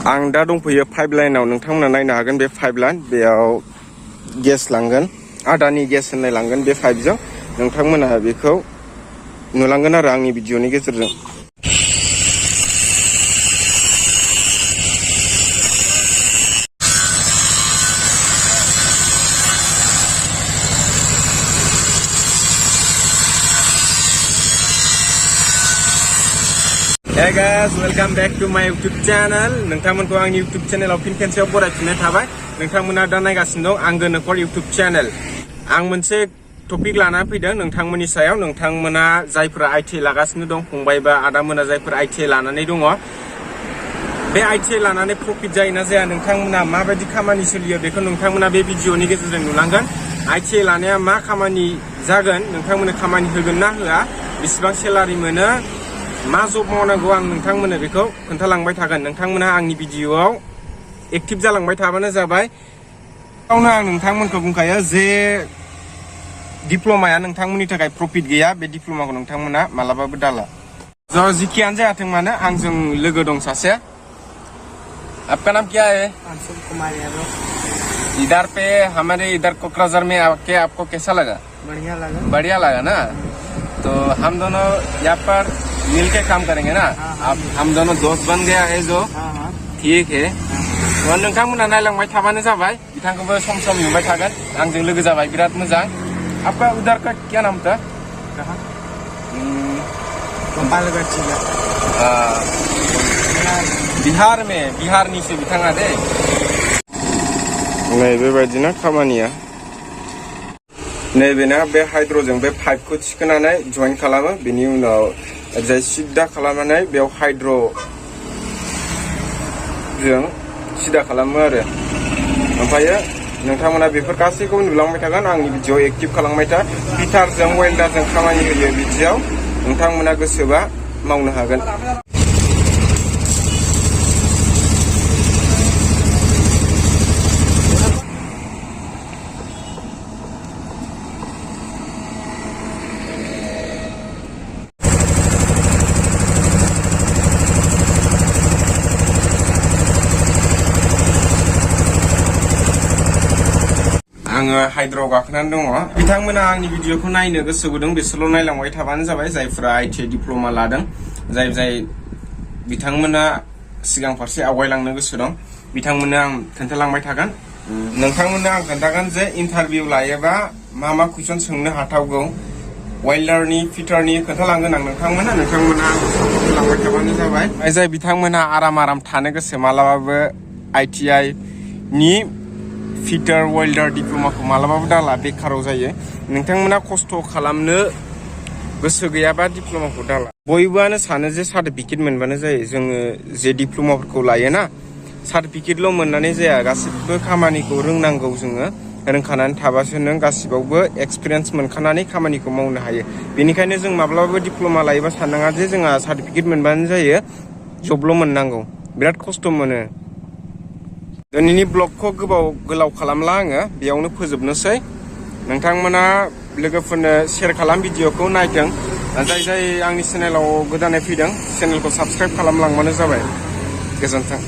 आं दा दंफैयो पाइपलाइनाव नोंथांमोना नायनो हागोन बे पाइपलाइन बेयाव गेस लांगोन आदानि गेस होननाय लांगोन बे पाइपजों नोंथांमोना बेखौ नुलांगोन आरो आंनि भिडिअनि गेजेरजों Hey guys, welcome back to my YouTube channel. नोंथांमोनखौ आंनि YouTube channelआव फिन खेनसेयाव बरायफिननाय थाबाय। नोंथांमोना दा नायगासिनो दं आंगो नखर YouTube channel। आं मोनसे टपिक लाना फैदों नोंथांमोननि सायाव नोंथांमोना जायफोरा आईटी लागासिनो दं फंबाय बा आदामोना जायफोरा आईटी लानानै दङ बे आईटी लानानै प्रफिट जायोना जाया नोंथांमोना माबायदि खामानि सोलियो बेखौ नोंथांमोना बे भिडिअनि गेजेरजों नुलांगोन। आईटी लानाया मा खामानि जागोन नोंथांमोननो खामानि होगोन ना होआ बेसेबां सेलारि मोनो मा जब मावनांगौ आं नोंथांमोननो बेखौ खोन्थालांबाय थागोन नोंथांमोना आंनि भिडिअआव एक्टिभ जालांबाय थाबानो जाबाय। गावनो आं नोंथांमोनखौ बुंखायो जे डिप्ल'माया नोंथांमोननि थाखाय प्रफिट गैया बे डिप्ल'माखौ नोंथांमोना मालाबाबो दाला। ज' जिखियानो जायाथों मानो आंजों लोगो दं सासे। आपका नाम क्या है? कुमार यादव। इधर पे हमारे इधर कोकराझार में आके आपको कैसा लगा? बढ़िया लगा। बढ़िया लगा ना? तो हम दोनों यहाँ पर मिलके काम करेंगे ना। अब हम दोनों दोस्त बन गया है जो ठीक है। तो नोंथांमोना नायलांबाय थाबानो जाबाय बिथांखौबो सम सम नुबाय थागोन आंजों लोगो जाबाय बिराद मोजां। आपका उधर का क्या नाम था? बिहार में बिहारनि से बिथाङा दे नै बेबायदिनो खामानिया नैबेना बे हाइड्र'जों बे पाइपखौ थिखोनानै जइन खालामो बेनि उनाव जाय सिदा खालामनानै बेयाव हाइड्र'जों सिदा खालामो आरो ओमफ्रायो नोंथांमोना बेफोर गासैखौबो नुलांबाय थागोन आंनि भिडिअ एक्टिभ खालामबाय था फिटारजों वेल्डारजों खामानि होयो बिदियाव नोंथांमोना गोसोबा मावनो हागोन। आङो हाइड्र' गाखोनानै दङ बिथांमोना आंनि भिडिअखौ नायनो गोसो गुदुं बिसोरल' नायलांबाय थाबानो जाबाय जायफोरा आईटी डिप्ल'मा लादों जाय बिथांमोना सिगां फारसे आवगायलांनो गोसो दं बिथांमोननो आं खोन्थालांबाय थागोन। नोंथांमोननो आं खोन्थागोन जे इन्टारभिउ लायोबा मा कुइसन सोंनो हाथावगौ वेल्डारनि फिटारनि खोन्थालांगोन आं नोंथांमोना खोन्थालांबाय थाबानो जाबाय। जाय बिथांमोना आराम थानो गोसो मालाबाबो आईटीआई नि फिटार वेल्डार डिप्ल'माखौ मालाबाबो दाला बेखाराव जायो नोंथांमोना खस्थ' खालामनो गोसो गैयाबा डिप्ल'माखौ दाला। बयबोआनो सानो जे सार्टिफिकेट मोनबानो जायो जोङो जे डिप्ल'माफोरखौ लायोना सार्टिफिकेटल' मोननानै जाया गासिबो खामानिखौ रोंनांगौ जोङो रोंखानानै थाबासो नों गासिबावबो एक्सपिरियेन्स मोनखानानै खामानिखौ मावनो हायो बेनिखायनो जों माब्लाबाबो डिप्ल'मा लायोबा साननाङा जे जोंहा सार्टिफिकेट मोनबानो जायो जबल' मोननांगौ बिराद खस्थ' मोनो। दिनैनि ब्लगखौ गोलाव खालामला आङो बेयावनो फोजोबनोसै नोंथांमोना लोगोफोरनो शेयार खालाम भिडिअखौ नायथों जाय आंनि चेनेलाव गोदानै फैदों चेनेलखौ साबस्क्राइब खालामलांबानो जाबाय। गोजोन्थों।